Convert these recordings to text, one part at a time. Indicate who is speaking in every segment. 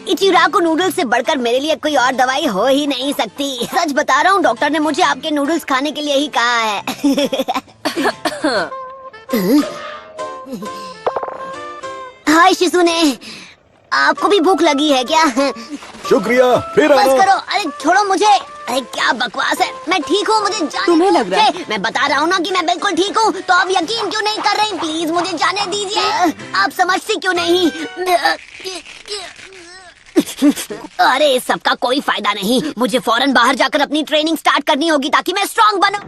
Speaker 1: इचिराको noodles से बढ़कर मेरे लिए कोई और दवाई हो ही नहीं सकती। सच बता रहा हूँ, डॉक्टर ने मुझे आपके नूडल्स खाने के लिए ही कहा है। हाय शिसुने, आपको भी भूख लगी है क्या?
Speaker 2: शुक्रिया, फिर
Speaker 1: बस करो, अरे छोड़ो मुझे। अरे क्या बकवास है, मैं ठीक हूँ, मुझे जाने
Speaker 3: तुम्हें लग रहा है?
Speaker 1: मैं बता रहा हूँ ना कि मैं बिल्कुल ठीक हूँ, तो आप यकीन क्यों नहीं कर रही? प्लीज मुझे जाने दीजिए। आप समझती क्यों नहीं? अरे सबका कोई फायदा नहीं, मुझे फौरन बाहर जाकर अपनी ट्रेनिंग स्टार्ट करनी होगी ताकि मैं स्ट्रांग बनूं।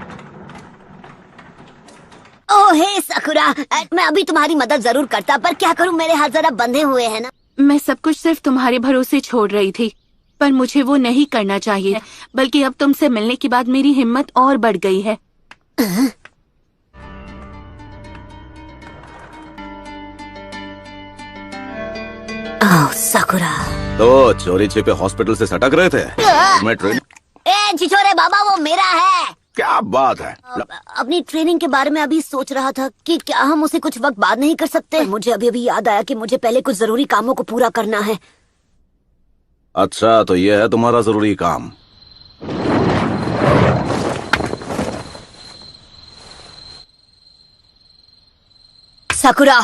Speaker 1: ओह हे साकुरा, मैं अभी तुम्हारी मदद जरूर करता, पर क्या करूं, मेरे हाथ जरा बंधे हुए हैं ना।
Speaker 3: मैं सब कुछ सिर्फ तुम्हारे भरोसे छोड़ रही थी, पर मुझे वो नहीं करना चाहिए, बल्कि अब तुमसे मिलने के बाद मेरी हिम्मत और बढ़ गई है।
Speaker 1: ओह साकुरा,
Speaker 2: तो चोरी छिपे हॉस्पिटल से सटक रहे थे। मैं ट्रेन
Speaker 1: ए छिछोरे बाबा, वो मेरा है।
Speaker 2: क्या बात है?
Speaker 1: अपनी ट्रेनिंग के बारे में अभी सोच रहा था कि क्या हम उसे कुछ वक्त बाद नहीं कर सकते। मुझे अभी अभी याद आया कि मुझे पहले कुछ जरूरी कामों को पूरा करना है।
Speaker 2: अच्छा, तो ये है तुम्हारा जरूरी काम।
Speaker 1: साकुरा,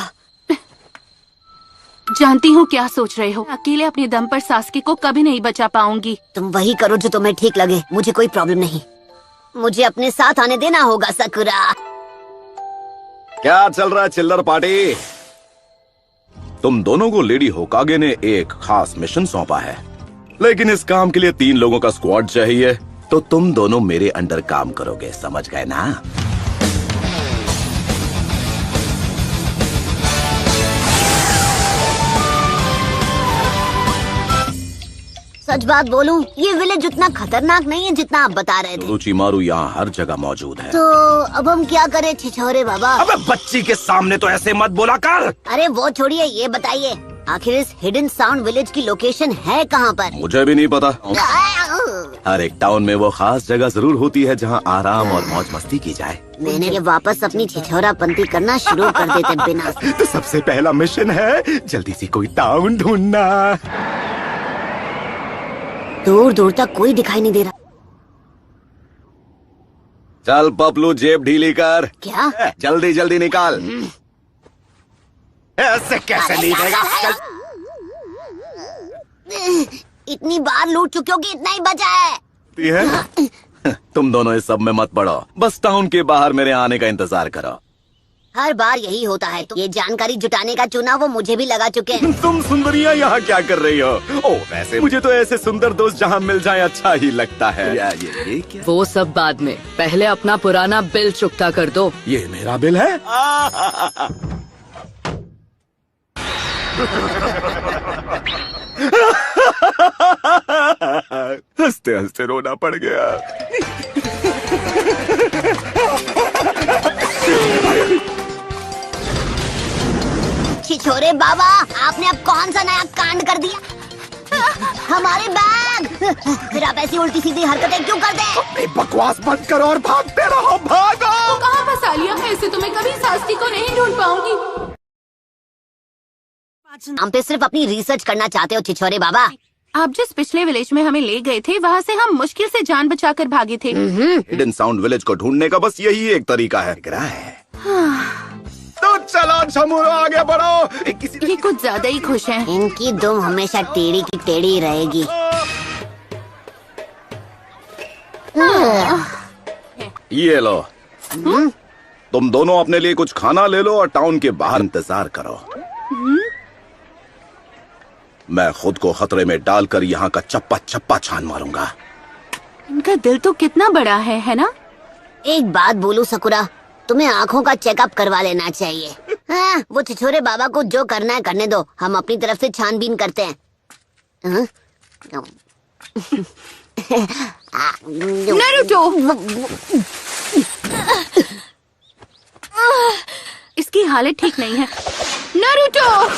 Speaker 3: जानती हूँ क्या सोच रहे हो। अकेले अपने दम पर सास्की को कभी नहीं बचा पाऊंगी।
Speaker 1: तुम वही करो जो तुम्हें ठीक लगे, मुझे कोई प्रॉब्लम नहीं। मुझे अपने साथ आने देना होगा साकुरा।
Speaker 2: क्या चल रहा है चिल्लर पार्टी? तुम दोनों को लेडी होकागे ने एक खास मिशन सौंपा है, लेकिन इस काम के लिए 3 लोगों का स्क्वाड चाहिए। तो तुम दोनों मेरे अंडर काम करोगे, समझ गए ना?
Speaker 1: सच बात बोलूं, ये विलेज उतना खतरनाक नहीं है जितना आप बता रहे थे।
Speaker 2: रुचिमारू यहाँ हर जगह मौजूद है।
Speaker 1: तो अब हम क्या करें छिछोरे बाबा?
Speaker 2: अबे बच्ची के सामने तो ऐसे मत बोला कर।
Speaker 1: अरे वो छोड़िए, ये बताइए आखिर इस हिडन साउंड विलेज की लोकेशन है कहाँ पर?
Speaker 2: मुझे भी नहीं पता। हर एक टाउन में वो खास जगह जरूर होती है जहाँ आराम और मौज मस्ती की जाए।
Speaker 1: मैंने ये वापस अपनी छिछोरापंती करना शुरू कर देते बिना।
Speaker 2: तो सबसे पहला मिशन है जल्दी से कोई टाउन ढूंढना।
Speaker 1: दूर दूर तक कोई दिखाई नहीं दे रहा।
Speaker 2: चल पपलू, जेब ढीली कर।
Speaker 1: क्या?
Speaker 2: जल्दी जल्दी निकाल। ऐसे कैसे नहीं देगा?
Speaker 1: इतनी बार लूट चुके हो कि इतना ही बचा है।
Speaker 2: तुम दोनों इस सब में मत पड़ो, बस टाउन के बाहर मेरे आने का इंतजार करो।
Speaker 1: हर बार यही होता है। तो ये जानकारी जुटाने का चुनाव वो मुझे भी लगा चुके हैं।
Speaker 2: तुम सुंदरियाँ यहाँ क्या कर रही हो? ओ वैसे मुझे तो ऐसे सुंदर दोस्त जहाँ मिल जाए अच्छा ही लगता है। ये क्या?
Speaker 4: वो सब बाद में, पहले अपना पुराना बिल चुकता कर दो।
Speaker 2: ये मेरा बिल है? हंसते हंसते रोना पड़ गया।
Speaker 1: छिछोरे बाबा, आपने अब कौन सा नया कांड कर दिया? हमारे बैग! फिर आप ऐसी उल्टी सीधी हरकतें क्यों करते हैं?
Speaker 2: बकवास बंद करो और भागते रहो, भागो!
Speaker 3: तो कहाँ फंसा लिया? ऐसे तो मैं कभी सास्की को नहीं ढूंढ पाऊंगी।
Speaker 1: हम पे सिर्फ अपनी रिसर्च करना चाहते हो छिछोरे बाबा।
Speaker 3: आप जिस पिछले विलेज में हमें ले गए थे, वहाँ से हम मुश्किल से जान बचाकर भागे थे।
Speaker 2: हिडन साउंड विलेज को ढूंढने का बस यही एक तरीका है। तो चलो छमुरो, आगे बढ़ो।
Speaker 3: ये कुछ ज्यादा ही खुश हैं।
Speaker 1: इनकी दुम हमेशा टेढ़ी की टेढ़ी रहेगी।
Speaker 2: ये लो, तुम दोनों अपने लिए कुछ खाना ले लो और टाउन के बाहर इंतजार करो। मैं खुद को खतरे में डालकर यहाँ का चप्पा चप्पा छान मारूंगा।
Speaker 3: इनका दिल तो कितना बड़ा है ना?
Speaker 1: एक बात बोलूं सकुरा, तुम्हें आँखों का चेकअप करवा लेना चाहिए। हाँ, वो छिछोरे बाबा को जो करना है करने दो, हम अपनी तरफ से छानबीन करते हैं।
Speaker 3: नारुतो! इसकी हालत ठीक नहीं है। नारुतो!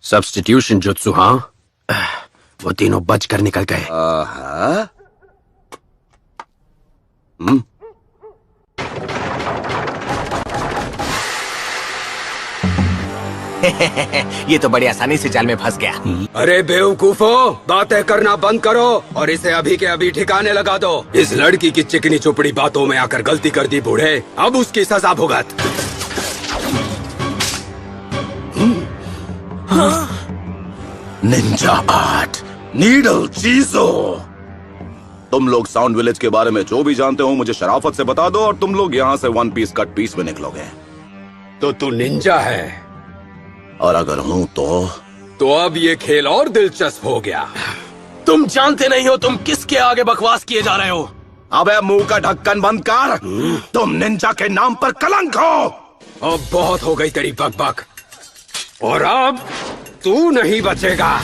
Speaker 5: सब्स्टिट्यूशन जुत्सु, हाँ? वो तीनों बचकर निकल गए।
Speaker 2: आहा।
Speaker 5: ये तो बड़ी आसानी से जाल में फंस गया।
Speaker 6: अरे बेवकूफो, बातें करना बंद करो और इसे अभी के अभी ठिकाने लगा दो। इस लड़की की चिकनी चुपड़ी बातों में आकर गलती कर दी बूढ़े, अब उसकी सजा भुगत।
Speaker 2: निंजा आर्ट, नीडल चीजो। तुम लोग साउंड विलेज के बारे में जो भी जानते हो मुझे शराफत से बता दो और तुम लोग यहाँ से वन पीस कट पीस में निकलोगे।
Speaker 6: तो तू निंजा है
Speaker 2: और अगर हूँ तो
Speaker 6: अब ये खेल और दिलचस्प हो गया।
Speaker 5: तुम जानते नहीं हो तुम किसके आगे बकवास किए जा रहे हो।
Speaker 2: अबे मुंह का ढक्कन बंद कर। तुम निंजा के नाम पर कलंक हो।
Speaker 6: अब बहुत हो गई तेरी बकबक, और अब तू नहीं बचेगा।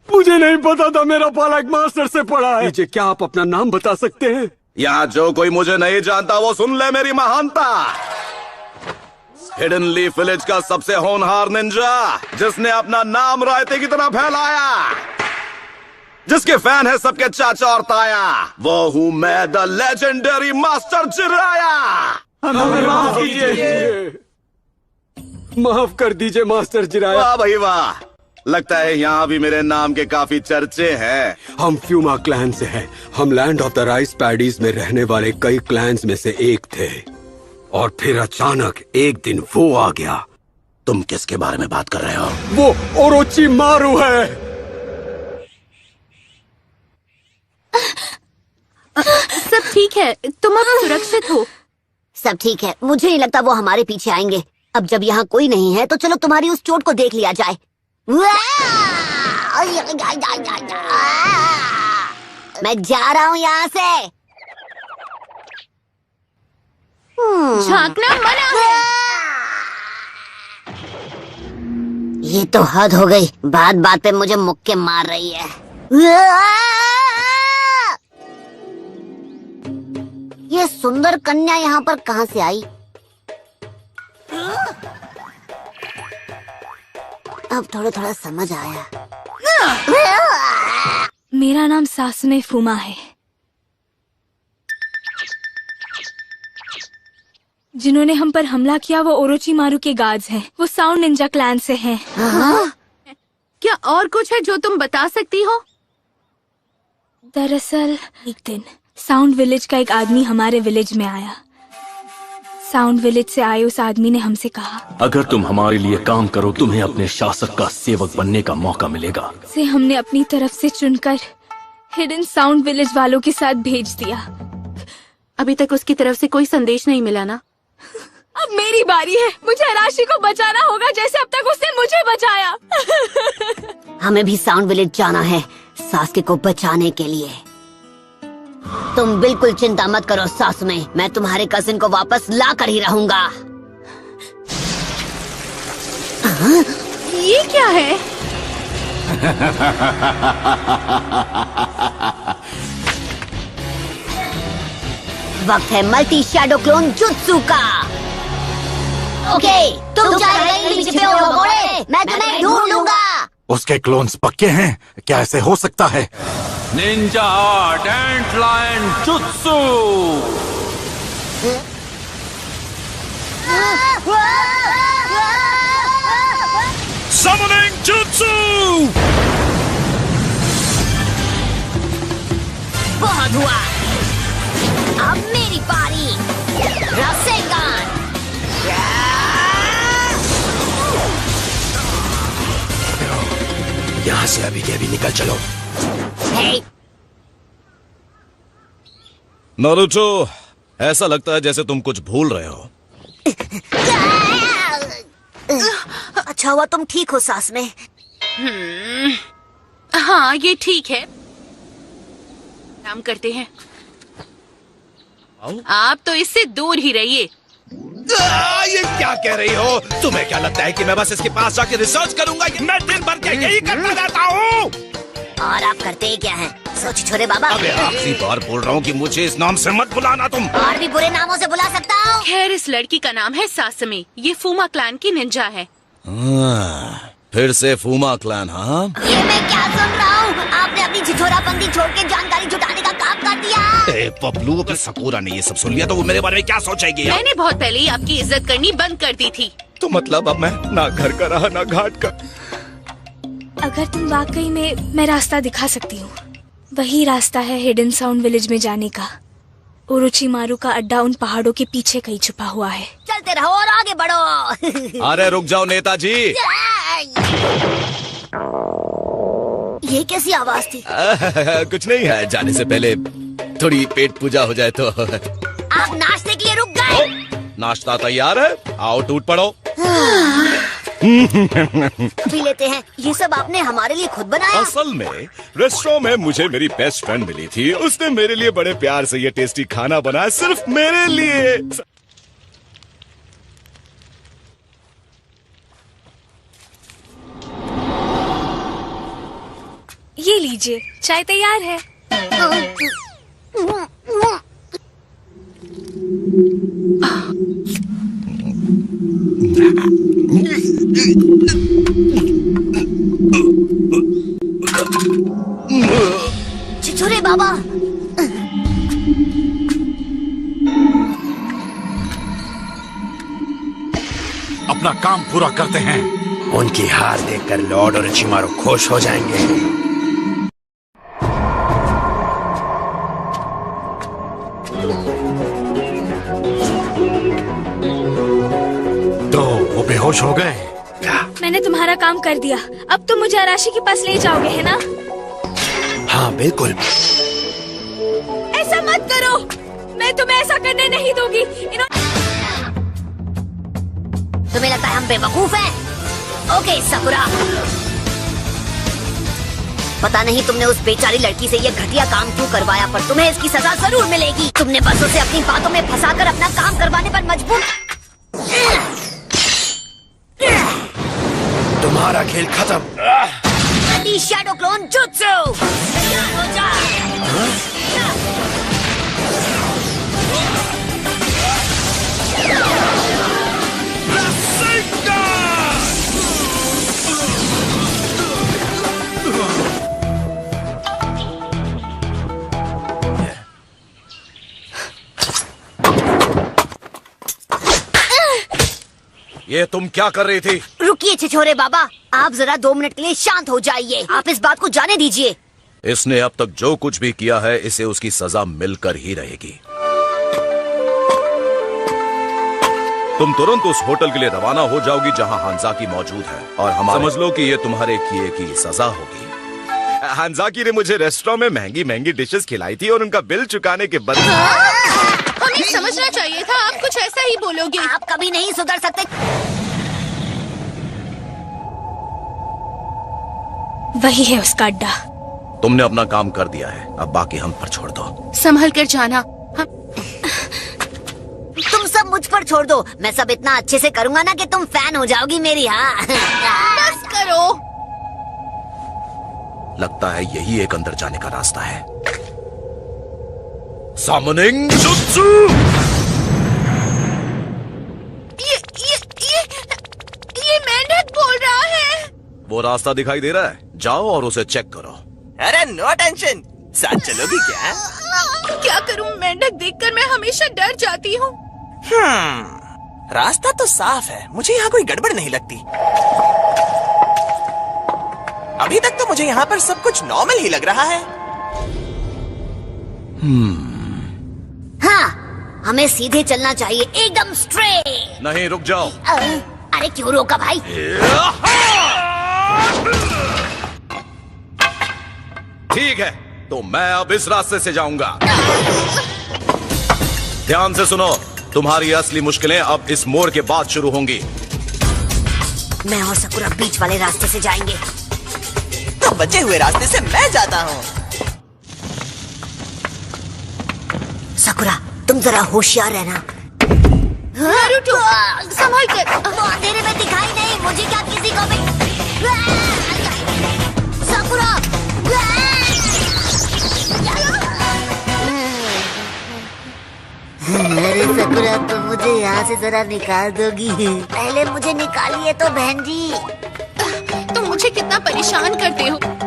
Speaker 5: मुझे नहीं पता था मेरा पाला एक मास्टर से पड़ा है।
Speaker 6: क्या आप अपना नाम बता सकते हैं?
Speaker 2: यहाँ जो कोई मुझे नहीं जानता वो सुन ले मेरी महानता। हिडन लीफ विलेज का सबसे होनहार निंजा, जिसने अपना नाम रायते की तरह फैलाया, जिसके फैन है सबके चाचा और ताया, वो हूँ मैं, द लेजेंडरी मास्टर जिराया।
Speaker 6: माफ कीजिए, माफ कर दीजिए मास्टर जिराया।
Speaker 2: वाह भाई वाह, लगता है यहाँ भी मेरे नाम के काफी चर्चे हैं।
Speaker 6: हम फ्यूमा क्लैन से हैं। हम land of the rice paddies में रहने वाले कई क्लैंस में से एक थे, और फिर अचानक एक दिन वो आ गया।
Speaker 2: तुम किसके बारे में बात कर रहे हो?
Speaker 6: वो ओरोची मारू है।
Speaker 3: सब ठीक है, तुम अब सुरक्षित हो।
Speaker 1: सब ठीक है, मुझे नहीं लगता वो हमारे पीछे आएंगे। अब जब यहाँ कोई नहीं है तो चलो तुम्हारी उस चोट को देख लिया जाए। मैं जा रहा हूँ यहाँ से।
Speaker 3: झांकना मना है।
Speaker 1: ये तो हद हो गई, बात बात पे मुझे मुक्के मार रही है। ये सुंदर कन्या यहाँ पर कहाँ से आई? अब थोड़ा थोड़ा समझ आया।
Speaker 7: मेरा नाम सासुने फुमा है। जिन्होंने हम पर हमला किया वो ओरोची मारू के गार्ड्स हैं। वो साउंड निंजा क्लैन से हैं।
Speaker 3: क्या और कुछ है जो तुम बता सकती हो?
Speaker 7: दरअसल एक दिन साउंड विलेज का एक आदमी हमारे विलेज में आया। साउंड विलेज से आए उस आदमी ने हमसे कहा,
Speaker 5: अगर तुम हमारे लिए काम करो तुम्हें अपने शासक का सेवक बनने का मौका मिलेगा।
Speaker 7: से हमने अपनी तरफ से चुनकर हिडन साउंड विलेज वालों के साथ भेज दिया।
Speaker 3: अभी तक उसकी तरफ से कोई संदेश नहीं मिला ना?
Speaker 7: अब मेरी बारी है। मुझे राशि को बचाना होगा जैसे अब तक उसने मुझे बचाया।
Speaker 1: हमें भी साउंड विलेज जाना है सासके को बचाने के लिए। तुम बिल्कुल चिंता मत करो सासुमे, मैं तुम्हारे कजिन को वापस ला कर ही रहूंगा।
Speaker 3: ये क्या है?
Speaker 1: वक्त है मल्टी शैडो क्लोन जुत्सु का। ओके, तुम चाहे कहीं भी छिपे हो भगोड़े, मैं तुम्हें ढूंढ लूंगा।
Speaker 8: उसके क्लोन्स पक्के हैं? क्या ऐसे हो सकता है?
Speaker 5: निंजा आर्ट एंट लायन जुत्सु।
Speaker 8: Summoning Jutsu!
Speaker 1: बहुत हुआ, अब मेरी बारी। रासेंगान।
Speaker 5: यहाँ से अभी के अभी निकल चलो।
Speaker 1: हे,
Speaker 2: नारुतो, ऐसा लगता है जैसे तुम कुछ भूल रहे हो।
Speaker 1: अच्छा हुआ तुम ठीक हो सास में।
Speaker 3: हाँ, ये ठीक है। काम करते हैं। आप तो इससे दूर ही रहिए।
Speaker 2: ये क्या कह रही हो? तुम्हें क्या लगता है कि मैं बस इसके पास जाके रिसर्च करूंगा? मैं दिन भर के यही करता रहता हूँ।
Speaker 1: और आप करते क्या हैं? सोच छोरे बाबा।
Speaker 2: अबे आखिरी बार बोल रहा हूँ कि मुझे इस नाम से मत बुलाना तुम।
Speaker 1: और भी बुरे नामों से बुला सकता हूँ।
Speaker 3: खैर, इस लड़की का नाम है सासमे। ये फूमा क्लैन की निंजा है।
Speaker 2: फिर से फूमा क्लैन? हाँ,
Speaker 1: ये मैं क्या सुन रहा हूँ? आपने अपनी छिछोराबंदी छोड़ के जानकारी जुटाने का काम कर दिया।
Speaker 2: ए पपलू, अगर सकूरा ने ये सब सुन लिया तो वो मेरे बारे में क्या सोचेगी?
Speaker 3: मैंने बहुत पहले ही आपकी इज्जत करनी बंद कर दी थी।
Speaker 2: तो मतलब अब मैं ना घर का रहा ना घाट का।
Speaker 7: अगर तुम वाकई में, मैं रास्ता दिखा सकती हूँ। वही रास्ता है हिडन साउंड विलेज में जाने का। ओरोचिमारू का अड्डा उन पहाड़ों के पीछे कहीं छुपा हुआ है।
Speaker 1: चलते रहो और आगे बढ़ो।
Speaker 2: अरे रुक जाओ नेताजी।
Speaker 1: ये कैसी आवाज थी?
Speaker 2: कुछ नहीं है, जाने से पहले थोड़ी पेट पूजा हो जाए तो।
Speaker 1: आप नाश्ते के लिए रुक गए?
Speaker 2: नाश्ता तैयार है, आओ टूट पड़ो।
Speaker 1: पी लेते हैं। ये सब आपने हमारे लिए खुद बनाया?
Speaker 2: असल में रेस्टोरेंट में मुझे मेरी बेस्ट फ्रेंड मिली थी। उसने मेरे लिए बड़े प्यार से ये टेस्टी खाना बनाया, सिर्फ मेरे लिए।
Speaker 7: ये लीजिए, चाय तैयार है।
Speaker 1: छिछोरे बाबा,
Speaker 8: अपना काम पूरा करते हैं।
Speaker 6: उनकी हार देखकर लॉर्ड ओरोचिमारू खुश हो जाएंगे।
Speaker 8: तो वो बेहोश हो गए?
Speaker 7: मैंने तुम्हारा काम कर दिया। अब तुम मुझे अराशी के पास ले जाओगे, है ना?
Speaker 6: हाँ बिल्कुल।
Speaker 7: ऐसा मत करो, मैं तुम्हें ऐसा करने नहीं दूंगी।
Speaker 1: तुम्हें लगता है हम बेवकूफ हैं? ओके साकुरा, पता नहीं तुमने उस बेचारी लड़की से ये घटिया काम क्यों करवाया, पर तुम्हें इसकी सजा जरूर मिलेगी। तुमने बस उसे अपनी बातों में फंसाकर अपना काम करवाने पर मजबूर।
Speaker 6: तुम्हारा खेल खत्म।
Speaker 1: शैडो क्लोन जुत्सु, तैयार हो जा।
Speaker 2: ये तुम क्या कर रही थी?
Speaker 1: रुकिए छिछोरे बाबा, आप जरा 2 मिनट के लिए शांत हो जाइए। आप इस बात को जाने दीजिए।
Speaker 2: इसने अब तक जो कुछ भी किया है, इसे उसकी सजा मिलकर ही रहेगी। तुम तुरंत उस होटल के लिए रवाना हो जाओगी जहां हांजाकी मौजूद है, और समझ लो कि ये तुम्हारे किए की सजा होगी। हांजाकी ने मुझे रेस्टोरेंट में महंगी महंगी डिशेस खिलाई थी और उनका बिल चुकाने के बदले।
Speaker 3: हमें समझना चाहिए था, आप कुछ ऐसा ही बोलोगे।
Speaker 1: आप कभी नहीं सुधर सकते।
Speaker 7: वही है उसका अड्डा।
Speaker 2: तुमने अपना काम कर दिया है, अब बाकी हम पर छोड़ दो।
Speaker 3: संभल कर जाना।
Speaker 1: तुम सब मुझ पर छोड़ दो, मैं सब इतना अच्छे से करूंगा ना कि तुम फैन हो जाओगी मेरी। हाँ
Speaker 3: बस करो।
Speaker 2: लगता है यही एक अंदर जाने का रास्ता है। सामनिंग जुत्सु।
Speaker 3: ये मेंढक बोल रहा है।
Speaker 2: वो रास्ता दिखाई दे रहा है, जाओ और उसे चेक करो।
Speaker 9: अरे नो टेंशन, साथ चलोगी क्या?
Speaker 3: क्या करूं, मेंढक देखकर मैं हमेशा डर जाती हूँ।
Speaker 9: रास्ता तो साफ है, मुझे यहाँ कोई गड़बड़ नहीं लगती। अभी तक तो मुझे यहाँ पर सब कुछ नॉर्मल ही लग रहा है।
Speaker 1: हाँ, हमें सीधे चलना चाहिए, एकदम स्ट्रेट।
Speaker 2: नहीं, रुक जाओ।
Speaker 1: अरे क्यों रोका भाई?
Speaker 2: ठीक है, तो मैं अब इस रास्ते से जाऊंगा। ध्यान से सुनो, तुम्हारी असली मुश्किलें अब इस मोड़ के बाद शुरू होंगी।
Speaker 1: मैं और साकुरा बीच वाले रास्ते से जाएंगे।
Speaker 9: तो बचे हुए रास्ते से मैं जाता हूँ।
Speaker 1: साकुरा, तुम जरा होशियार रहना।
Speaker 3: नारुतो, संभल कर।
Speaker 1: वो अंधेरे में दिखाई नहीं, मुझे क्या किसी को भी। साकुरा! क्या तुम मुझे यहाँ से जरा निकाल दोगी? पहले मुझे निकालिए तो बहन जी।
Speaker 3: तुम मुझे कितना परेशान करते हो।